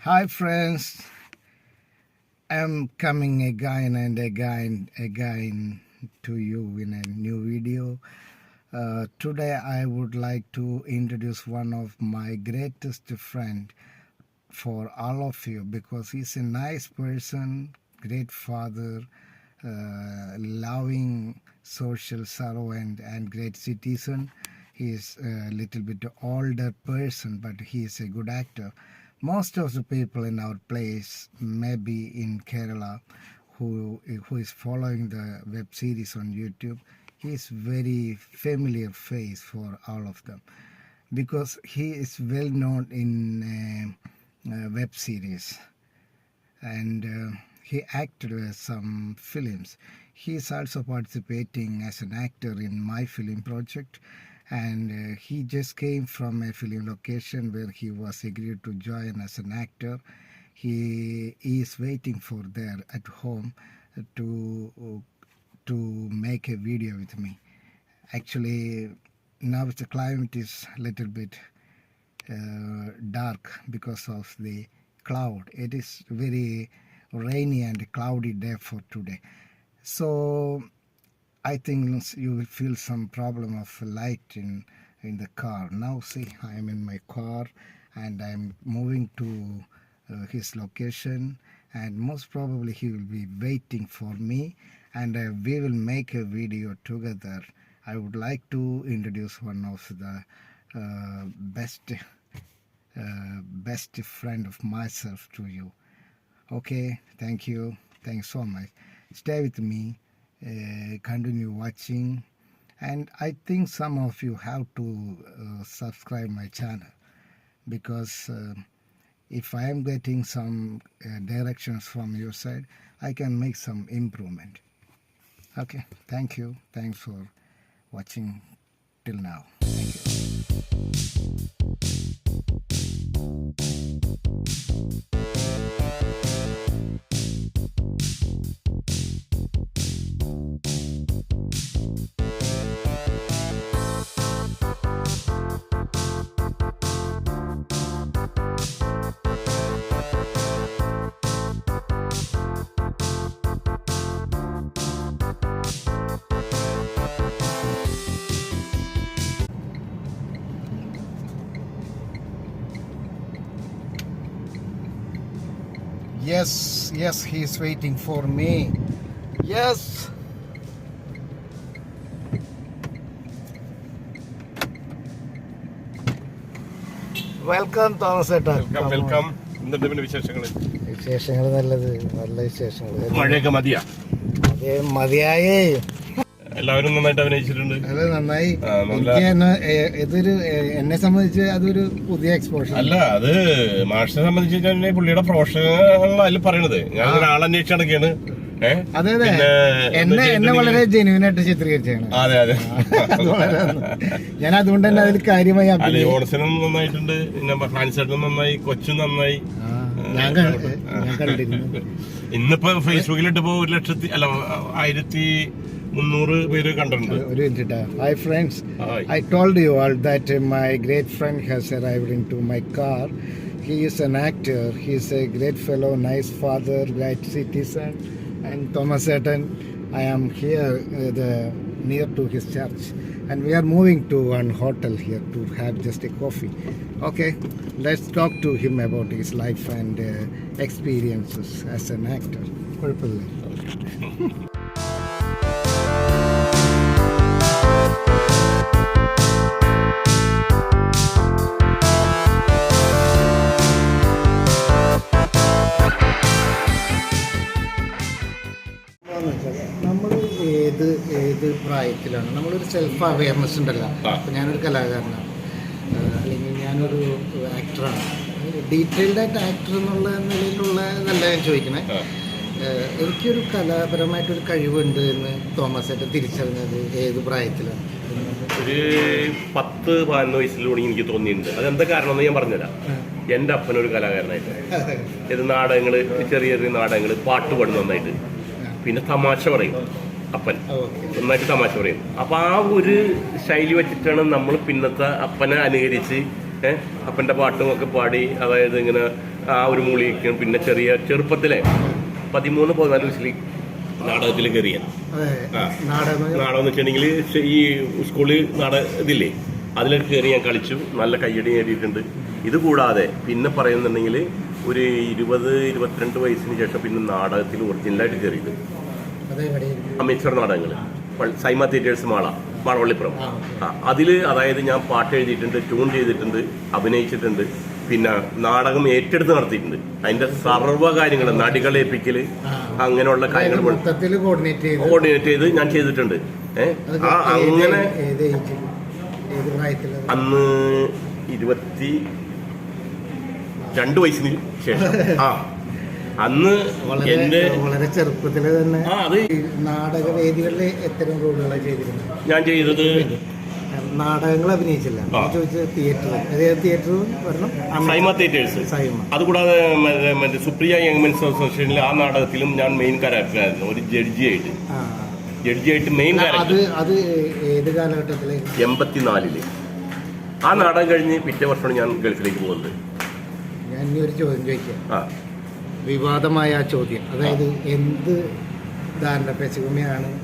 Hi friends, I'm coming again and again to you in a new video. Today I would like to introduce one of my greatest friend for all of you because he's a nice person, great father, loving social servant and great citizen. He's a little bit older person, but he is a good actor. Most of the people in our place, maybe in Kerala, who is following the web series on YouTube, he is very familiar face for all of them because he is well known in web series and he acted some films. He is also participating as an actor in my film project, and he just came from a film location where he was agreed to join as an actor. He is waiting for there at home to make a video with me. Actually, now the climate is a little bit dark because of the cloud. It is very rainy and cloudy day for today. So I think you will feel some problem of light in the car. Now see, I am in my car and I am moving to his location, and most probably he will be waiting for me, and we will make a video together. I would like to introduce one of the best friend of myself to you. Okay, thank you. Thanks so much. Stay with me. Continue watching, and I think some of you have to subscribe my channel because if I am getting some directions from your side, I can make some improvement. Okay, thank you. Thanks for watching till now. Thank Yes, he's waiting for me. Yes. Welcome Thomas ചേട്ടാ. Welcome. എന്തുണ്ട് പിന്നെ വിശേഷങ്ങൾ? വിശേഷങ്ങൾ നല്ല വിശേഷങ്ങൾ. മഴയൊക്കെ മതിയാ? മതിയായേ. എല്ലാവരും നന്നായിട്ട് അഭിനയിച്ചിട്ടുണ്ട്. അത് നന്നായി. ഇതൊരു എന്നെ സംബന്ധിച്ച് അതൊരു പുതിയ എക്സ്പോഷർ അല്ല, അത് മാഷിനെ സംബന്ധിച്ച് പുള്ളിയുടെ പ്രൊഫഷണൽ അതിൽ പറയണത്. ഞാൻ ആളന്വേഷിച്ച് നടക്കുകയാണ്. അതെ എന്നെ വളരെ ജെന്യൂൻ ആയിട്ട് ചിത്രീകരിച്ചാണ്. അതെ ഞാൻ അതുകൊണ്ട് തന്നെ അതിൽ കാര്യമായി ഓണസിനും നന്നായിട്ടുണ്ട്, പിന്നെ ഫ്രാൻസേട്ടനും നന്നായി, കൊച്ചും നന്നായി. ഞാൻ കണ്ടിരുന്നു. ഇന്നിപ്പോ ഫേസ്ബുക്കിലിട്ടിപ്പോ 1,300 പേര് കണ്ടിട്ടുണ്ട്. ഒരു minute. Hi friends, I told you all that my great friend has arrived into my car. He is an actor. He is a great fellow, nice father, great citizen. And Thomas Etten, I am here near to his church, and we are moving to one hotel here to have just a coffee. Okay, let's talk to him about his life and experiences as an actor. നമ്മൾ ഏത് പ്രായത്തിലാണ് നമ്മളൊരു self awareness ഉണ്ടല്ലോ. അപ്പം ഞാനൊരു കലാകാരനാണ്, അല്ലെങ്കിൽ ഞാനൊരു ആക്ടറാണ്. ഡീറ്റെയിൽഡായിട്ട് ആക്ടർ എന്നുള്ള നിലയിലുള്ള നല്ല ഞാൻ ചോദിക്കണേ. എനിക്കൊരു കലാപരമായിട്ടൊരു കഴിവുണ്ട് എന്ന് തോമസ് ഏട്ടൻ തിരിച്ചറിഞ്ഞത് ഏത് പ്രായത്തിലാണ്? ഒരു 10-11 വയസ്സിലൂടെ എനിക്ക് തോന്നിയിട്ടുണ്ട്. അതെന്താ കാരണം എന്ന് ഞാൻ പറഞ്ഞുതരാം. എൻ്റെ അപ്പനൊരു കലാകാരനായിട്ട് ഇത് നാടകങ്ങൾ, ചെറിയ ചെറിയ നാടകങ്ങൾ, പാട്ട് പാടും നന്നായിട്ട്, പിന്നെ തമാശ പറയും. അപ്പൻ നന്നായിട്ട് തമാശ പറയും. അപ്പം ആ ഒരു ശൈലി വെച്ചിട്ടാണ് നമ്മൾ പിന്നത്തെ അപ്പനെ അനുകരിച്ച് അപ്പൻ്റെ പാട്ടും ഒക്കെ പാടി, അതായത് ഇങ്ങനെ ആ ഒരു മൂളിക്കും. പിന്നെ ചെറുപ്പത്തിലെ 13-14 വയസ്സിൽ നാടകത്തിൽ കയറിയ നാടകം എന്ന് വെച്ചിട്ടുണ്ടെങ്കിൽ ഈ സ്കൂളിൽ ഇതില്ലേ, അതിലൊക്കെ കയറി ഞാൻ കളിച്ചു, നല്ല കയ്യടി നേടിയിട്ടുണ്ട്. ഇത് കൂടാതെ പിന്നെ പറയുന്നുണ്ടെങ്കിൽ ഒരു 20-22 വയസ്സിന് ശേഷം പിന്നെ നാടകത്തിൽ ഒറിജിനലായിട്ട് കയറിയത് അമേച്ചർ നാടകങ്ങൾ, സൈമ തിയേറ്റേഴ്സ് മാളവള്ളിപ്പുറം. അതിൽ അതായത് ഞാൻ പാട്ട് എഴുതിയിട്ടുണ്ട്, ട്യൂൺ ചെയ്തിട്ടുണ്ട്, അഭിനയിച്ചിട്ടുണ്ട്, പിന്നെ നാടകം ഏറ്റെടുത്ത് നടത്തിയിട്ടുണ്ട്. അതിന്റെ സർവ്വ കാര്യങ്ങൾ, നടികളേപ്പിക്കല്, അങ്ങനെയുള്ള കാര്യങ്ങൾ കോർഡിനേറ്റ് ചെയ്ത് ഞാൻ ചെയ്തിട്ടുണ്ട്. അങ്ങനെ അന്ന് 22 വയസ്സിന് ശേഷം അന്ന് എന്റെ വളരെ ചെറുപ്പത്തില് തന്നെ അത് നാടകവേദികളിൽ എത്തരം റോളുകളാണ് ചെയ്തിരുന്നത്. ഞാൻ ചെയ്തത് നാടകങ്ങൾ അഭിനയിച്ചില്ല, സൈമ തിയേറ്റേഴ്സ്. അതുകൂടാതെ മറ്റേ സുപ്രിയ യങ് മെൻസ് അസോസിയേഷനിൽ ആ നാടകത്തിലും ഞാൻ മെയിൻ ക്യാരക്ടറായിരുന്നു, ഒരു ജഡ്ജിയായിട്ട് മെയിൻ ക്യാരക്ടർ. അത് ഏത് കാലഘട്ടത്തില്? 84. ആ നാടകം കഴിഞ്ഞ് പിറ്റേ വർഷമാണ് ഞാൻ ഗൾഫിലേക്ക് പോകുന്നത്. ഞാൻ ഇനി ഒരു ചോദ്യം ചോദിക്കാം, വിവാദമായ ആ ചോദ്യം. അതായത് എന്ത് ധാരണ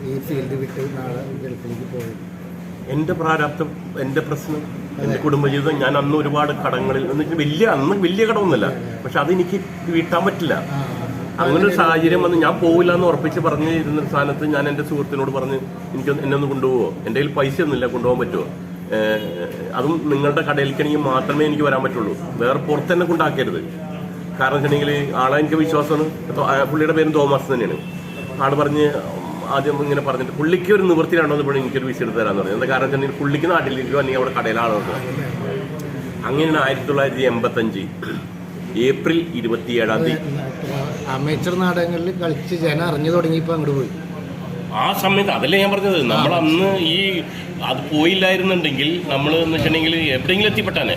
ഈ ഫീൽഡ് വിട്ട് നാളെ ഗൾഫിലേക്ക് പോയത്? എൻ്റെ പ്രാരാബ്ദം, എൻ്റെ പ്രശ്നം, എൻ്റെ കുടുംബജീവിതം. ഞാൻ അന്ന് ഒരുപാട് കടങ്ങളിൽ അന്ന് വലിയ കടമൊന്നുമില്ല, പക്ഷെ അതെനിക്ക് വീട്ടാൻ പറ്റില്ല. അങ്ങനെ ഒരു സാഹചര്യം വന്ന് ഞാൻ പോവില്ല എന്ന് ഉറപ്പിച്ച് പറഞ്ഞ് ഇരുന്ന സ്ഥാനത്ത് ഞാൻ എൻ്റെ സുഹൃത്തിനോട് പറഞ്ഞ് എന്നെ ഒന്ന് കൊണ്ടുപോകുമോ, എൻ്റെ കയ്യിൽ പൈസ ഒന്നുമില്ല, കൊണ്ടുപോകാൻ പറ്റുമോ, അതും നിങ്ങളുടെ കടയിലേക്കാണെങ്കിൽ മാത്രമേ എനിക്ക് വരാൻ പറ്റുള്ളൂ, വേറെ പുറത്ത് തന്നെ കൊണ്ടാക്കരുത്. കാരണം വെച്ചിട്ടുണ്ടെങ്കിൽ ആളെ എനിക്ക് വിശ്വാസമാണ്. പുള്ളിയുടെ പേരും തോമസ് തന്നെയാണ്. ആൾ പറഞ്ഞ് ആദ്യം ഇങ്ങനെ പറഞ്ഞിട്ട് പുള്ളിക്ക് ഒരു നിവൃത്തിയിലാണോ എന്ന് പറഞ്ഞാൽ എനിക്കൊരു വിസ എടുത്ത് തരാമെന്ന് പറഞ്ഞു. എന്താ കാരണം വെച്ചിട്ടുണ്ടെങ്കിൽ പുള്ളിക്ക് നാട്ടിലേക്ക് അല്ലെങ്കിൽ അവിടെ കടയിലാണോ. അങ്ങനെയാണ് 1985 ഏപ്രിൽ 27 അമേച്ചർ നാടകങ്ങളിൽ കളിച്ച് ജനം അറിഞ്ഞു തുടങ്ങിയപ്പോൾ അങ്ങോട്ട് പോയി. ആ സമയത്ത് അതല്ലേ ഞാൻ പറഞ്ഞത്, നമ്മൾ അന്ന് അത് പോയില്ലായിരുന്നുണ്ടെങ്കിൽ നമ്മൾ എന്ന് വെച്ചിട്ടുണ്ടെങ്കിൽ എവിടെയെങ്കിലും എത്തിപ്പെട്ടാനെ.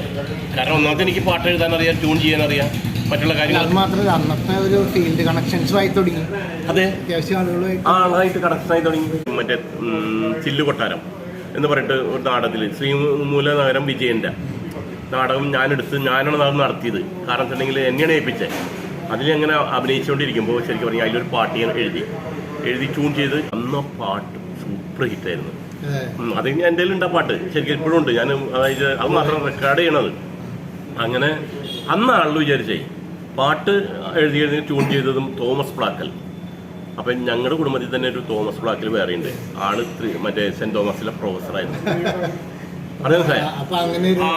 കാരണം ഒന്നാമത്തെ എനിക്ക് പാട്ട് എഴുതാൻ അറിയാം, ട്യൂൺ ചെയ്യാൻ അറിയാം, മറ്റുള്ള കാര്യങ്ങൾ മാത്രമല്ല അന്നത്തെ ഒരു ഫീൽഡ് കണക്ഷൻസും ആയി തുടങ്ങി. അതെ, അത്യാവശ്യം ആളായിട്ട് കണക്ഷനായി തുടങ്ങി. മറ്റേ ചില്ലുകൊട്ടാരം എന്ന് പറഞ്ഞിട്ട് ഒരു നാടകത്തിൽ ശ്രീമൂലനഗരം വിജയൻ്റെ നാടകം ഞാനാണ് അത് നടത്തിയത്. കാരണം വെച്ചിട്ടുണ്ടെങ്കിൽ എന്നെയാണ് ഏൽപ്പിച്ചത്. അതിലങ്ങനെ അഭിനയിച്ചുകൊണ്ടിരിക്കുമ്പോൾ ശരിക്കും പറഞ്ഞാൽ അതിലൊരു പാട്ട് ഞാൻ എഴുതി ട്യൂൺ ചെയ്ത് അന്ന് പാട്ട് സൂപ്പർ ഹിറ്റായിരുന്നു. അത് എൻ്റെ കയ്യിലുണ്ട് ആ പാട്ട്, ശരിക്കും ഇപ്പോഴും ഉണ്ട്. ഞാൻ അതായത് അത് മാത്രം റെക്കോർഡ് ചെയ്യണത്. അങ്ങനെ അന്ന് ആളുകൾ വിചാരിച്ചേ പാട്ട് എഴുതി ട്യൂൺ ചെയ്തതും തോമസ് പ്ലാക്കൽ. അപ്പം ഞങ്ങളുടെ കുടുംബത്തിൽ തന്നെ ഒരു തോമസ് പ്ലാക്കൽ വേറെയുണ്ട്. ആള് മറ്റേ സെന്റ് തോമസിലെ പ്രൊഫസറായിരുന്നു.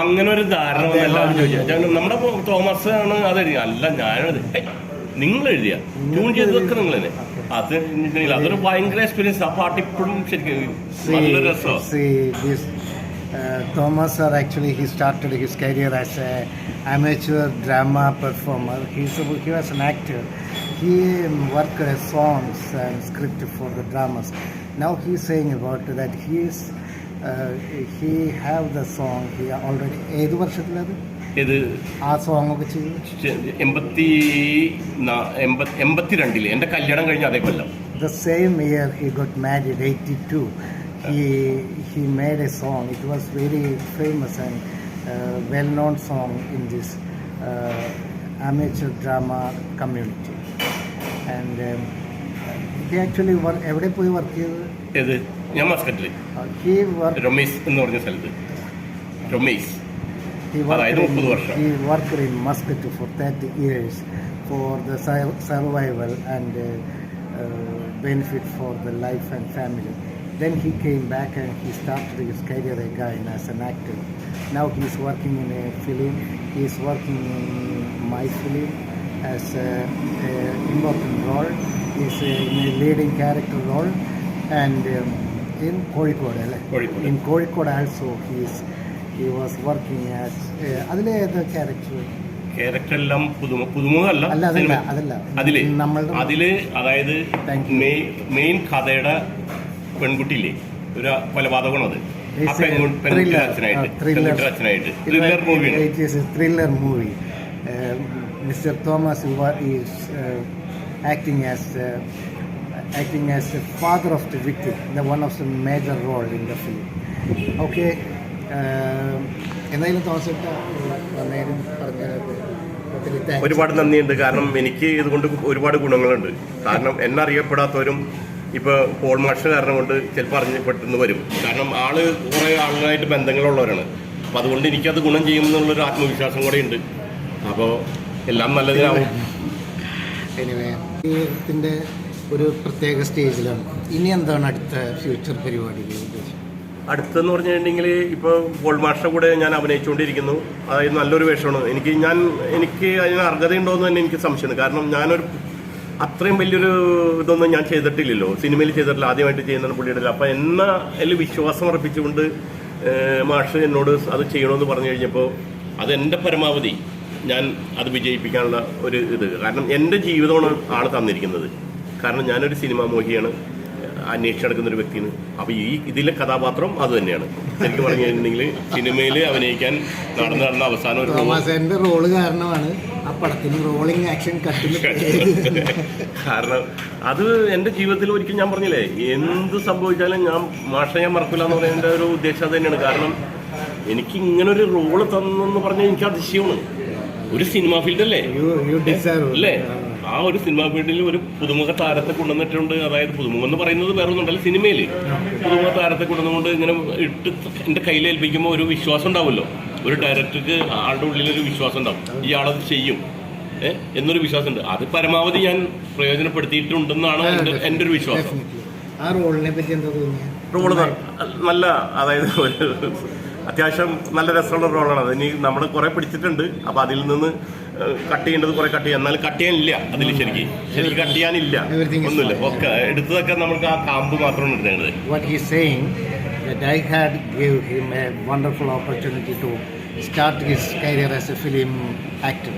അങ്ങനെ ഒരു ധാരണ എല്ലാവരും ചോദിച്ചാൽ നമ്മുടെ തോമസ് ആണ് അത് എഴുതിയ അല്ല, ഞാനത് നിങ്ങൾ എഴുതിയ ട്യൂൺ ചെയ്തതൊക്കെ നിങ്ങൾ തന്നെ. അതൊരു ഭയങ്കര എക്സ്പീരിയൻസ്. ആ പാട്ട് ഇപ്പോഴും ശരിക്കും നല്ല രസമാണ്. Thomas actually he started his career as an amateur drama performer. He was an actor. He worked as songs and script for the dramas. Now he is saying about that he have the song he already ഏത് വർഷത്തിലത് ആ song ഒക്കെ ചെയ്തു? 82 എൻ്റെ കല്യാണം കഴിഞ്ഞ അതേ കൊല്ലം. The same year he got married, 82. He made a song. It was very famous and well-known song in this amateur drama community. And he actually എവിടെ പോയി വർക്ക് ചെയ്തത്? ഞാൻ മസ്കറ്റിൽ രമേശ് എന്ന് പറഞ്ഞ സ്ഥലത്ത്. രമേശ് അതായത് 30 വർഷം. He worked in Muscat for 30 years for the survival and benefit for the life and family. Then he came back and he started his career again as an actor. Now he is working in a film. He is working in my film as an important role. He is in a leading character role. And in Kozhikode, in Kozhikode also he was working as അതിലെ character എല്ലാം പുതുമുഖമല്ല. അതില് അതായത് main കഥയുടെ പെൺകുട്ടിയില്ലേ, ഒരു കൊലപാതകമാണത്. Thriller movie. Mr. Thomas is acting as the father of the victim, the one of the major role in the film. Okay, എന്തായാലും തോമസേട്ട വന്നതിനും പറഞ്ഞതിനൊക്കെ ഒത്തിരി താങ്ക്സ്. ഒരുപാട് നന്ദിയുണ്ട്. കാരണം എനിക്ക് ഇതുകൊണ്ട് ഒരുപാട് ഗുണങ്ങളുണ്ട്. കാരണം എന്നെ അറിയപ്പെടാത്തവരും ഇപ്പോൾ പോൾ മാഷ് കാരണം കൊണ്ട് ചിലപ്പോൾ അറിഞ്ഞപ്പെട്ടുന്ന് വരും. കാരണം ആള് കുറേ ആളുകളായിട്ട് ബന്ധങ്ങളുള്ളവരാണ്. അപ്പോൾ അതുകൊണ്ട് എനിക്കത് ഗുണം ചെയ്യുമെന്നുള്ളൊരു ആത്മവിശ്വാസം കൂടെ ഉണ്ട്. അപ്പോൾ എല്ലാം നല്ലതിനാവും. എനിവേ ജീവിതത്തിൻ്റെ ഒരു പ്രത്യേക സ്റ്റേജിലാണ്. ഇനി എന്താണ് അടുത്ത ഫ്യൂച്ചർ പരിപാടികൾ ഉദ്ദേശിച്ചത്? അടുത്തെന്ന് പറഞ്ഞിട്ടുണ്ടെങ്കിൽ ഇപ്പോൾ പോൾ മാഷിൻ്റെ കൂടെ ഞാൻ അഭിനയിച്ചുകൊണ്ടിരിക്കുന്നു. അതായത് നല്ലൊരു വേഷമാണ്. എനിക്ക് അതിന് അർഹതയുണ്ടോ എന്ന് തന്നെ എനിക്ക് സംശയമുണ്ട്. കാരണം ഞാനൊരു അത്രയും വലിയൊരു ഇതൊന്നും ഞാൻ ചെയ്തിട്ടില്ലല്ലോ, സിനിമയിൽ ചെയ്തിട്ടില്ല, ആദ്യമായിട്ട് ചെയ്യുന്നതാണ് പുള്ളിയുടെ. അപ്പം അതിൽ വിശ്വാസം അർപ്പിച്ചുകൊണ്ട് മാഷ് എന്നോട് അത് ചെയ്യണമെന്ന് പറഞ്ഞു കഴിഞ്ഞപ്പോൾ അത് എൻ്റെ പരമാവധി ഞാൻ അത് വിജയിപ്പിക്കാനുള്ള ഒരു ഇത്. കാരണം എൻ്റെ ജീവിതമാണ് ആൾ തന്നിരിക്കുന്നത്. കാരണം ഞാനൊരു സിനിമാ മോഹിയാണ്, അന്വേഷിച്ച് നടക്കുന്ന ഒരു വ്യക്തിയാണ്. അപ്പോൾ ഇതിലെ കഥാപാത്രം അത് തന്നെയാണ്. ശരിക്കും പറഞ്ഞു കഴിഞ്ഞിട്ടുണ്ടെങ്കിൽ സിനിമയിൽ അഭിനയിക്കാൻ നടന്ന അവസാനം ഒരു തോമസേട്ടൻ്റെ റോള് കാരണമാണ് ആ പടത്തിന് റോളിംഗ് ആക്ഷൻ കട്ടിൽ. കാരണം അത് എൻ്റെ ജീവിതത്തിൽ ഒരിക്കലും ഞാൻ പറഞ്ഞില്ലേ, എന്ത് സംഭവിച്ചാലും മാഷെ ഞാൻ മറക്കില്ല എന്ന് പറയുന്നതിൻ്റെ ഒരു ഉദ്ദേശം അത് തന്നെയാണ്. കാരണം എനിക്ക് ഇങ്ങനൊരു റോള് തന്നെന്ന് പറഞ്ഞാൽ എനിക്ക് അതിശയമാണ്. ഒരു സിനിമാ ഫീൽഡല്ലേ അല്ലേ, ആ ഒരു സിനിമാ ഫീൽഡിൽ ഒരു പുതുമുഖ താരത്തെ കൊണ്ടുവന്നിട്ടുണ്ട്. അതായത് പുതുമുഖം എന്ന് പറയുന്നത് വേറെ ഒന്നുണ്ടല്ല, സിനിമയിൽ പുതുമുഖ താരത്തെ കൊണ്ടുവന്നുകൊണ്ട് ഇങ്ങനെ ഇട്ട് എൻ്റെ കയ്യിലേൽപ്പിക്കുമ്പോൾ ഒരു വിശ്വാസം ഉണ്ടാവുമല്ലോ. ഒരു ഡയറക്ടർക്ക് ആളുടെ ഉള്ളിലൊരു വിശ്വാസം ഉണ്ടാവും, ഇയാളത് ചെയ്യും എന്നൊരു വിശ്വാസമുണ്ട്. അത് പരമാവധി ഞാൻ പ്രയോജനപ്പെടുത്തിയിട്ടുണ്ടെന്നാണ് എൻ്റെ ഒരു വിശ്വാസം. ആ റോളിനെ പറ്റി എന്താ തോന്നിയത്? റോള് നല്ല, അതായത് ഒരു അത്യാവശ്യം നല്ല രസമുള്ള റോളാണ്. അതിന് നമ്മൾ കുറേ പിടിച്ചിട്ടുണ്ട്. അപ്പോൾ അതിൽ നിന്ന് കട്ട് ചെയ്യേണ്ടത് കുറേ കട്ട് ചെയ്യാം, എന്നാലും കട്ട് ചെയ്യാനില്ല. അതിൽ ശരിക്കും കട്ട് ചെയ്യാനില്ല, ഒന്നുമില്ല. ഒക്കെ എടുത്തതൊക്കെ നമുക്ക് ആ കാമ്പ് മാത്രമാണ് എടുത്തേണ്ടത്. What he's saying that I had gave him a wonderful opportunity to start his career as a film actor.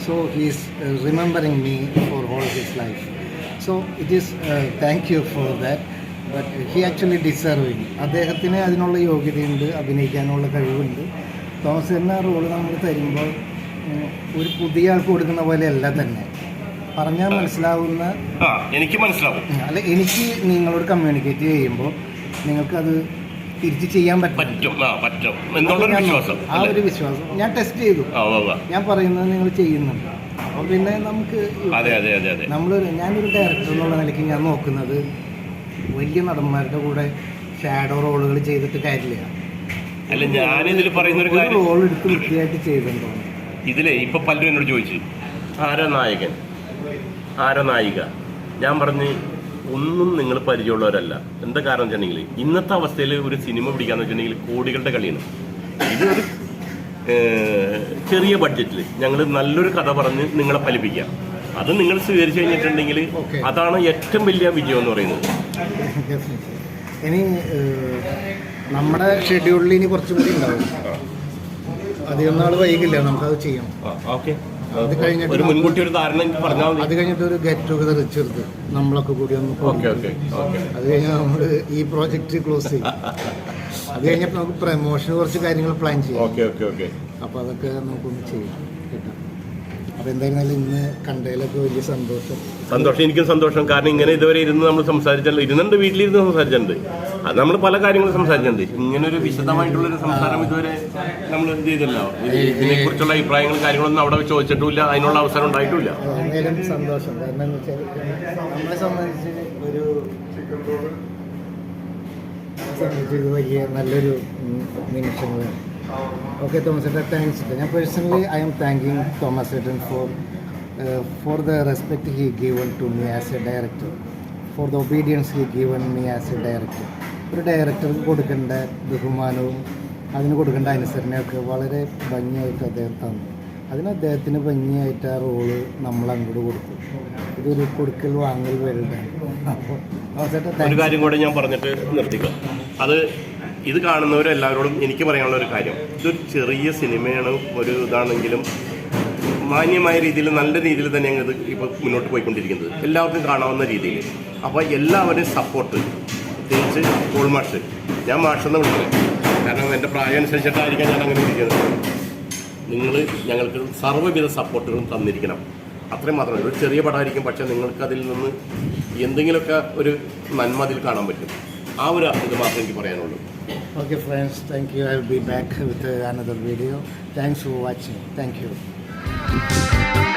So he is remembering me for all his life. So it is thank you for that. But he actually deserving. അദ്ദേഹത്തിന് അതിനുള്ള യോഗ്യതയുണ്ട്, അഭിനയിക്കാനുള്ള കഴിവുണ്ട്. തോമസേട്ടന് ആ role നമ്മൾ തരുമ്പോൾ ഒരു പുതിയ ആൾക്ക് കൊടുക്കുന്ന പോലെയല്ല തന്നെ പറഞ്ഞാൽ മനസ്സിലാവുന്ന, എനിക്ക് മനസ്സിലാവും. അല്ല, എനിക്ക് നിങ്ങളോട് കമ്മ്യൂണിക്കേറ്റ് ചെയ്യുമ്പോൾ നിങ്ങൾക്കത് തിരിച്ച് ചെയ്യാൻ പറ്റും. ആ ഒരു വിശ്വാസം ഞാൻ ടെസ്റ്റ് ചെയ്തു. ഞാൻ പറയുന്നത് നിങ്ങൾ ചെയ്യുന്നുണ്ട്. അപ്പോൾ പിന്നെ നമുക്ക് ഞാനൊരു ഡയറക്ടർ എന്നുള്ള നിലയ്ക്ക് ഞാൻ നോക്കുന്നത് വലിയ നടന്മാരുടെ കൂടെ ഷാഡോ റോളുകൾ ചെയ്തിട്ട് കാര്യമില്ല. അല്ല, ഞാനിതിൽ പറയുന്ന ഒരു കാര്യം, റോൾ എടുത്ത് വൃത്തിയായിട്ട് ചെയ്തിട്ടുണ്ടോ? ഇതിലെ ഇപ്പൊ പലരും എന്നോട് ചോദിച്ചു ആരാ നായകൻ, ആരാ നായിക. ഞാൻ പറഞ്ഞ് ഒന്നും നിങ്ങൾ പരിചയമുള്ളവരല്ല. എന്താ കാരണം വെച്ചിട്ടുണ്ടെങ്കിൽ ഇന്നത്തെ അവസ്ഥയിൽ ഒരു സിനിമ പിടിക്കാന്ന് വെച്ചിട്ടുണ്ടെങ്കിൽ കോടികളുടെ കളിയാണ്. ഇതൊരു ചെറിയ ബഡ്ജറ്റിൽ ഞങ്ങൾ നല്ലൊരു കഥ പറഞ്ഞ് നിങ്ങളെ ഫലിപ്പിക്കാം. അത് നിങ്ങൾ സ്വീകരിച്ചു കഴിഞ്ഞിട്ടുണ്ടെങ്കിൽ അതാണ് ഏറ്റവും വലിയ വിജയം എന്ന് പറയുന്നത്. ഇനി നമ്മുടെ ഷെഡ്യൂളിൽ ഇനി കുറച്ചുകൂടി ഉണ്ടാവും, അധികം നാൾ വൈകില്ല, നമുക്കത് ചെയ്യാം. അത് കഴിഞ്ഞിട്ട് ഒരു മുൻകൂട്ടി ഒരു ധാരണ പറഞ്ഞാൽ മതി. അത് കഴിഞ്ഞിട്ട് ഒരു ഗെറ്റ് ടുഗദർ ചെറുത് നമ്മളൊക്കെ കൂടി ഒന്ന് അത് കഴിഞ്ഞാൽ നമ്മൾ ഈ പ്രോജക്റ്റ് ക്ലോസ് ചെയ്യും. അത് കഴിഞ്ഞപ്പോൾ നമുക്ക് പ്രമോഷന് കുറച്ച് കാര്യങ്ങൾ പ്ലാൻ ചെയ്യാം. അപ്പോൾ അതൊക്കെ നമുക്കൊന്ന് ചെയ്യാം കേട്ടോ. അപ്പോൾ എന്തായിരുന്നാലും ഇന്ന് കണ്ടതിലൊക്കെ വലിയ സന്തോഷം. എനിക്കും സന്തോഷം. കാരണം ഇങ്ങനെ ഇതുവരെ ഇരുന്ന് നമ്മൾ സംസാരിച്ചല്ലോ, ഇരുന്നുണ്ട്, വീട്ടിലിരുന്ന് സംസാരിച്ചിട്ടുണ്ട്. അത് നമ്മൾ പല കാര്യങ്ങളും സംസാരിച്ചിട്ടുണ്ട്. ഇങ്ങനെ ഒരു വിശദമായിട്ടുള്ളൊരു സംസാരം ഇതുവരെ നമ്മൾ എന്ത് ചെയ്തല്ലോ. ഇതിനെക്കുറിച്ചുള്ള അഭിപ്രായങ്ങളും കാര്യങ്ങളൊന്നും അവിടെ ചോദിച്ചിട്ടുമില്ല, അതിനുള്ള അവസരം ഉണ്ടായിട്ടില്ല. എന്തായാലും സന്തോഷം. കാരണം എന്ന് വെച്ചാൽ നമ്മളെ സംബന്ധിച്ച് ഇത് വലിയ നല്ലൊരു നിമിഷങ്ങളാണ്. Okay, Thomas Edison, thanks. Personally, I am thanking Thomas Edison for the respect he given to me as a director, for the obedience he given me as a director. ഒരു ഡയറക്ടർക്ക് കൊടുക്കേണ്ട ബഹുമാനവും അതിന് കൊടുക്കേണ്ട അനുസരണയൊക്കെ വളരെ ഭംഗിയായിട്ട് അദ്ദേഹം തന്നു. അതിന് അദ്ദേഹത്തിന് ഭംഗിയായിട്ട് ആ റോള് നമ്മൾ അങ്ങോട്ട് കൊടുത്തു. ഇതൊരു കൊടുക്കൽ വാങ്ങൽ വലുതാണ്. അപ്പോൾ ഒരു കാര്യം കൂടെ ഞാൻ പറഞ്ഞിട്ട് നിർത്തിക്കാം. അത് ഇത് കാണുന്നവരെല്ലാവരോടും എനിക്ക് പറയാനുള്ള ഒരു കാര്യം, ഇതൊരു ചെറിയ സിനിമയാണ്, ഒരു ഇതാണെങ്കിലും മാന്യമായ രീതിയിൽ നല്ല രീതിയിൽ തന്നെയാണ് ഇത് ഇപ്പോൾ മുന്നോട്ട് പോയിക്കൊണ്ടിരിക്കുന്നത്, എല്ലാവർക്കും കാണാവുന്ന രീതിയിൽ. അപ്പോൾ എല്ലാവരുടെയും സപ്പോർട്ട്, പ്രത്യേകിച്ച് പോൾ മാഷ്, ഞാൻ മാഷെന്ന് വിളിക്കുന്നത് കാരണം എൻ്റെ പ്രായം അനുസരിച്ചിട്ടായിരിക്കാം ഞാൻ അങ്ങനെ വിളിക്കുന്നത്. നിങ്ങൾ ഞങ്ങൾക്ക് സർവ്വവിധ സപ്പോർട്ടുകളും തന്നിരിക്കണം. അത്രയും മാത്രമേ, ഒരു ചെറിയ പടമായിരിക്കും, പക്ഷേ നിങ്ങൾക്ക് അതിൽ നിന്ന് എന്തെങ്കിലുമൊക്കെ ഒരു നന്മ അതിൽ കാണാൻ പറ്റും. ആ ഒരു ഇത് മാത്രമേ എനിക്ക് പറയാനുള്ളൂ. Okay, friends, thank you. I will be back with another video. Thanks for watching. Thank you.